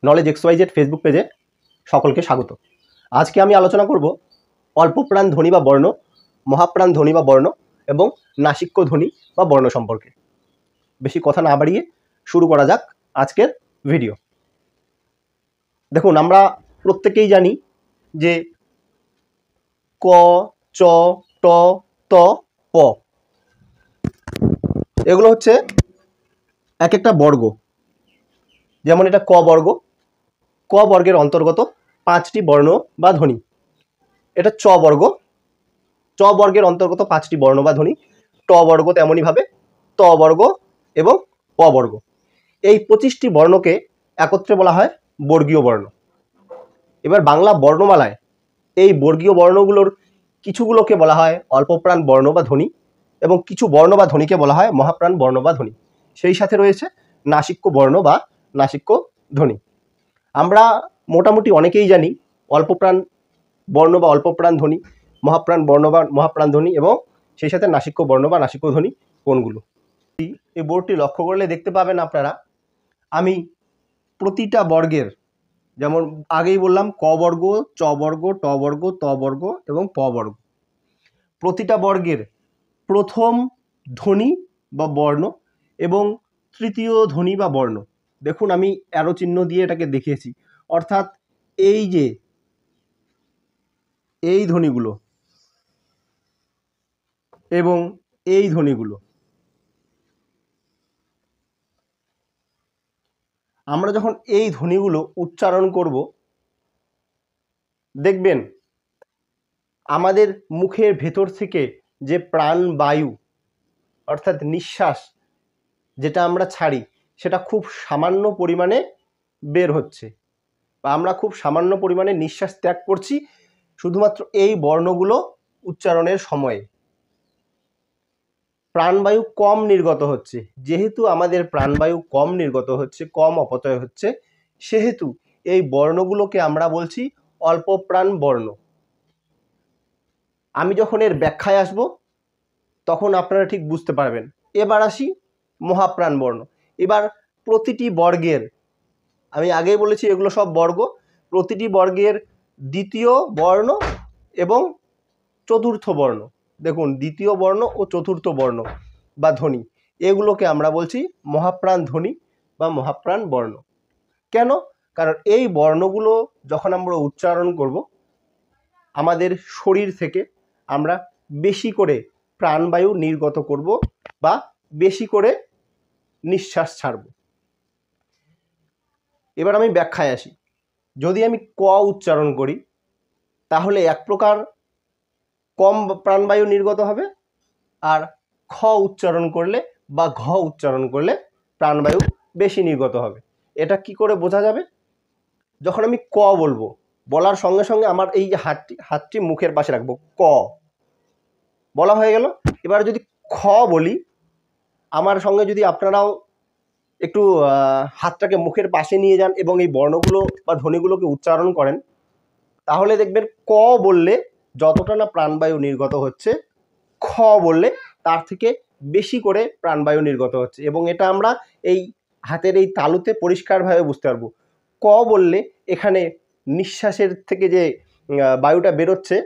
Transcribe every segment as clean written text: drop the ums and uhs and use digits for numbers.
Knowledge XYZ Facebook পেজে সকলকে স্বাগত। আজকে আমি আলোচনা করব অল্পপ্রাণ ধ্বনি বা বর্ণ, মহাপ্রাণ ধ্বনি বা বর্ণ এবং নাসিক্য ধ্বনি বা বর্ণ সম্পর্কে। বেশি কথা না বাড়িয়ে শুরু করা যাক আজকের ভিডিও। দেখুন, আমরা প্রত্যেকেই জানি যে ক, চ, ট, ত, প এগুলো হচ্ছে এক একটা বর্গ। যেমন এটা ক বর্গ, ক বর্গের অন্তর্গত 5টি বর্ণ বা ধ্বনি। এটা চ বর্গ, চ বর্গের অন্তর্গত 5টি বর্ণ বা ধ্বনি। ট বর্গ তেমনইভাবে, ত বর্গ এবং প বর্গ। এই 25টি বর্ণকে একত্রে বলা হয় বর্গীয় বর্ণ। এবার বাংলা বর্ণমালায় এই বর্গীয় বর্ণগুলোর কিছুগুলোকে বলা হয় অল্পপ্রাণ বর্ণ বা ধ্বনি এবং কিছু বর্ণ বা ধ্বনিকে বলা হয় মহাপ্রাণ বর্ণ বা ধ্বনি। সেই সাথে রয়েছে নাসিক্য বর্ণ বা নাসিক্য ধ্বনি। আমরা মোটামুটি অনেকেই জানি অল্পপ্রাণ বর্ণ বা অল্পপ্রাণ ধ্বনি, মহাপ্রাণ বর্ণ বা মহাপ্রাণ ধ্বনি এবং সেই সাথে নাসিক্য বর্ণ বা নাসিক্য ধ্বনি কোনগুলো। এই বোর্ডটি লক্ষ্য করলে দেখতে পাবেন আপনারা, আমি প্রতিটা বর্গের, যেমন আগেই বললাম ক বর্গ, চ বর্গ, ট বর্গ, ত বর্গ এবং প বর্গ, প্রতিটা বর্গের প্রথম ধ্বনি বা বর্ণ এবং তৃতীয় ধ্বনি বা বর্ণ, দেখুন আমি অ্যারো চিহ্ন দিয়ে এটাকে দেখিয়েছি। অর্থাৎ এই যে এই ধ্বনিগুলো এবং এই ধ্বনিগুলো, আমরা যখন এই ধ্বনিগুলো উচ্চারণ করব, দেখবেন আমাদের মুখের ভেতর থেকে যে প্রাণবায়ু অর্থাৎ নিঃশ্বাস যেটা আমরা ছাড়ি, সেটা খুব সামান্য পরিমাণে বের হচ্ছে বা আমরা খুব সামান্য পরিমাণে নিঃশ্বাস ত্যাগ করছি শুধুমাত্র এই বর্ণগুলো উচ্চারণের সময়ে। প্রাণবায়ু কম নির্গত হচ্ছে। যেহেতু আমাদের প্রাণবায়ু কম নির্গত হচ্ছে, কম অপচয় হচ্ছে, সেহেতু এই বর্ণগুলোকে আমরা বলছি অল্প প্রাণ বর্ণ। আমি যখন এর ব্যাখ্যায় আসব তখন আপনারা ঠিক বুঝতে পারবেন। এবার আসি মহাপ্রাণ বর্ণ। এবার প্রতিটি বর্গের, আমি আগেই বলেছি এগুলো সব বর্গ, প্রতিটি বর্গের দ্বিতীয় বর্ণ এবং চতুর্থ বর্ণ, দেখুন দ্বিতীয় বর্ণ ও চতুর্থ বর্ণ বা ধ্বনি, এগুলোকে আমরা বলছি মহাপ্রাণ ধ্বনি বা মহাপ্রাণ বর্ণ। কেন? কারণ এই বর্ণগুলো যখন আমরা উচ্চারণ করব, আমাদের শরীর থেকে আমরা বেশি করে প্রাণবায়ু নির্গত করব বা বেশি করে নিঃশ্বাস ছাড়ব। এবার আমি ব্যাখ্যায় আসি। যদি আমি ক উচ্চারণ করি তাহলে এক প্রকার কম প্রাণবায়ু নির্গত হবে, আর খ উচ্চারণ করলে বা ঘ উচ্চারণ করলে প্রাণবায়ু বেশি নির্গত হবে। এটা কি করে বোঝা যাবে? যখন আমি ক বলবো, বলার সঙ্গে সঙ্গে আমার এই যে হাতটি মুখের পাশে রাখবো, ক বলা হয়ে গেল। এবার যদি খ বলি, আমার সঙ্গে যদি আপনারাও একটু হাতটাকে মুখের পাশে নিয়ে যান এবং এই বর্ণগুলো বা ধ্বনিগুলোকে উচ্চারণ করেন, তাহলে দেখবেন ক বললে যতটা না প্রাণবায়ু নির্গত হচ্ছে, খ বললে তার থেকে বেশি করে প্রাণবায়ু নির্গত হচ্ছে। এবং এটা আমরা এই হাতের এই তালুতে পরিষ্কারভাবে বুঝতে পারবো। ক বললে এখানে নিঃশ্বাসের থেকে যে বায়ুটা বেরোচ্ছে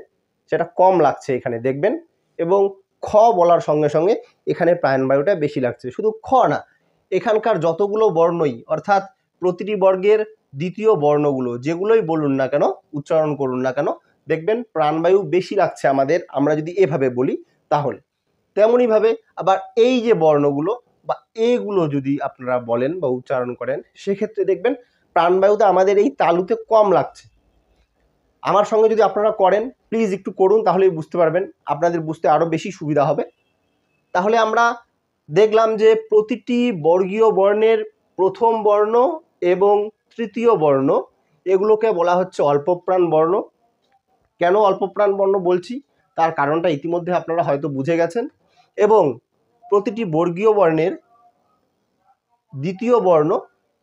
সেটা কম লাগছে এখানে দেখবেন, এবং খ বলার সঙ্গে সঙ্গে এখানে প্রাণবায়ুটা বেশি লাগছে। শুধু খ না, এখানকার যতগুলো বর্ণই, অর্থাৎ প্রতিটি বর্গের দ্বিতীয় বর্ণগুলো যেগুলোই বলুন না কেন, উচ্চারণ করুন না কেন, দেখবেন প্রাণবায়ু বেশি লাগছে আমাদের, আমরা যদি এভাবে বলি তাহলে। তেমনইভাবে আবার এই যে বর্ণগুলো বা এগুলো যদি আপনারা বলেন বা উচ্চারণ করেন, সেক্ষেত্রে দেখবেন প্রাণবায়ুতে আমাদের এই তালুতে কম লাগছে। আমার সঙ্গে যদি আপনারা করেন, প্লিজ একটু করুন, তাহলেই বুঝতে পারবেন, আপনাদের বুঝতে আরও বেশি সুবিধা হবে। তাহলে আমরা দেখলাম যে প্রতিটি বর্গীয় বর্ণের প্রথম বর্ণ এবং তৃতীয় বর্ণ, এগুলোকে বলা হচ্ছে অল্পপ্রাণ বর্ণ। কেন অল্পপ্রাণ বর্ণ বলছি তার কারণটা ইতিমধ্যে আপনারা হয়তো বুঝে গেছেন। এবং প্রতিটি বর্গীয় বর্ণের দ্বিতীয় বর্ণ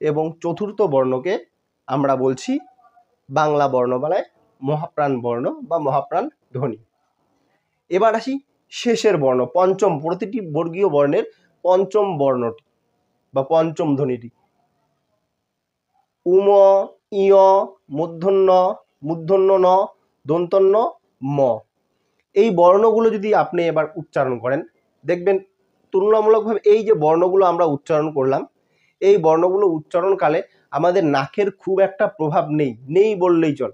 এবং চতুর্থ বর্ণকে আমরা বলছি বাংলা বর্ণমালায় মহাপ্রাণ বর্ণ বা মহাপ্রাণ ধ্বনি। এবার আসি শেষের বর্ণ, পঞ্চম, প্রতিটি বর্গীয় বর্ণের পঞ্চম বর্ণটি বা পঞ্চম ধ্বনিটি। উম, ইয়, মূর্ধন্য, মূর্ধন্য ন, দন্তন্য ম। এই বর্ণগুলো যদি আপনি এবার উচ্চারণ করেন, দেখবেন তুলনামূলকভাবে এই যে বর্ণগুলো আমরা উচ্চারণ করলাম, এই বর্ণগুলো উচ্চারণকালে আমাদের নাকের খুব একটা প্রভাব নেই বললেই চল।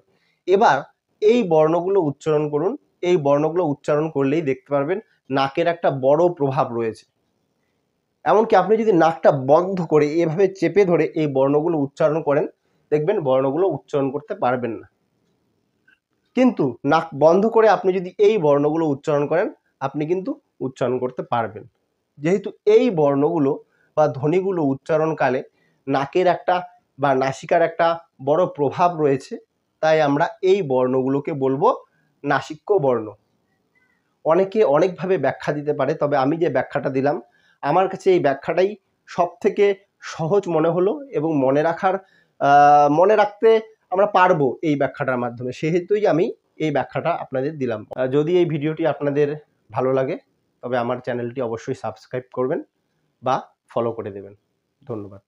এবার এই বর্ণগুলো উচ্চারণ করুন, এই বর্ণগুলো উচ্চারণ করলেই দেখতে পারবেন নাকের একটা বড় প্রভাব রয়েছে। এমনকি আপনি যদি নাকটা বন্ধ করে এভাবে চেপে ধরে এই বর্ণগুলো উচ্চারণ করেন, দেখবেন বর্ণগুলো উচ্চারণ করতে পারবেন না। কিন্তু নাক বন্ধ করে আপনি যদি এই বর্ণগুলো উচ্চারণ করেন, আপনি কিন্তু উচ্চারণ করতে পারবেন। যেহেতু এই বর্ণগুলো বা ধ্বনিগুলো উচ্চারণকালে নাকের একটা বা নাসিকার একটা বড় প্রভাব রয়েছে, তাই আমরা এই বর্ণগুলোকে বলবো নাসিক্য বর্ণ। অনেকে অনেকভাবে ব্যাখ্যা দিতে পারে, তবে আমি যে ব্যাখ্যাটা দিলাম আমার কাছে এই ব্যাখ্যাটাই সব থেকে সহজ মনে হলো এবং মনে রাখতে আমরা পারবো এই ব্যাখ্যাটার মাধ্যমে, সেহেতুই আমি এই ব্যাখ্যাটা আপনাদের দিলাম। যদি এই ভিডিওটি আপনাদের ভালো লাগে তবে আমার চ্যানেলটি অবশ্যই সাবস্ক্রাইব করবেন বা ফলো করে দেবেন। ধন্যবাদ।